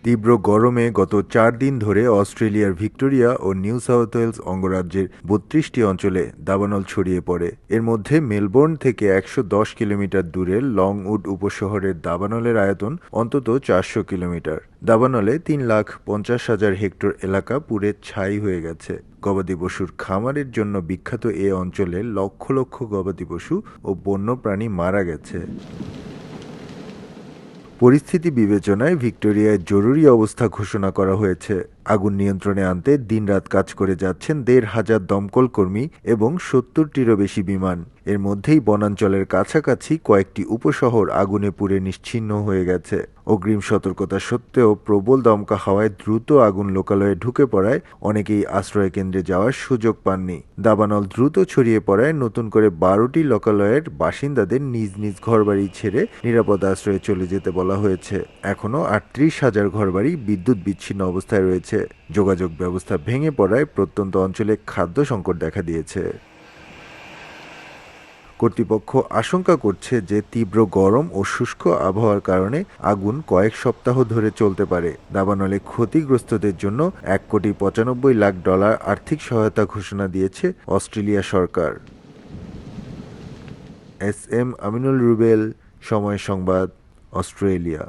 তীব্র গরমে গত ৪ দিন ধরে অস্ট্রেলিয়ার ভিক্টোরিয়া ও নিউ সাউথ ওয়েলস অঙ্গরাজ্যের ৩২টি অঞ্চলে দাবানল ছড়িয়ে পড়ে। এর মধ্যে মেলবোর্ন থেকে ১১০ কিলোমিটার দূরের লংউড উপশহরের দাবানলের আয়তন অন্তত ৪০০ কিলোমিটার। দাবানলে ৩,৫০,০০০ হেক্টর এলাকা পুড়ে ছাই হয়ে গেছে। গবাদি পশুর খামারের জন্য বিখ্যাত এ অঞ্চলে লক্ষ লক্ষ গবাদি পশু ও বন্যপ্রাণী মারা গেছে। পরিস্থিতি বিবেচনায় ভিক্টোরিয়ায় জরুরি অবস্থা ঘোষণা করা হয়েছে। আগুন নিয়ন্ত্রণে আনতে দিনরাত কাজ করে যাচ্ছেন ১,৫০০ দমকল কর্মী এবং ৭০টিরও বেশি বিমান। এর মধ্যেই বনাঞ্চলের কাছাকাছি কয়েকটি উপশহর আগুনে পুড়ে নিশ্চিহ্ন হয়ে গেছে। অগ্রিম সতর্কতা সত্ত্বেও প্রবল দমকা হাওয়ায় দ্রুত আগুন লোকালয়ে ঢুকে পড়ায় অনেকেই আশ্রয় কেন্দ্রে যাওয়ার সুযোগ পাননি। দাবানল দ্রুত ছড়িয়ে পড়ায় নতুন করে ১২টি লোকালয়ের বাসিন্দাদের নিজ নিজ ঘরবাড়ি ছেড়ে নিরাপদ আশ্রয়ে চলে যেতে বলা হয়েছে। এখনও ৩৮,০০০ ঘরবাড়ি বিদ্যুৎ বিচ্ছিন্ন অবস্থায় রয়েছে। যোগাযোগ ব্যবস্থা ভেঙে পড়ায় প্রত্যন্ত অঞ্চলে খাদ্য সংকট দেখা দিয়েছে। কর্তৃপক্ষ আশঙ্কা করছে যে তীব্র গরম ও শুষ্ক আবহাওয়ার কারণে আগুন কয়েক সপ্তাহ ধরে চলতে পারে। দাবানলে ক্ষতিগ্রস্তদের জন্য $১,৯৫,০০,০০০ আর্থিক সহায়তা ঘোষণা দিয়েছে অস্ট্রেলিয়া সরকার। এস এম আমিনুল রুবেল, সময় সংবাদ, অস্ট্রেলিয়া।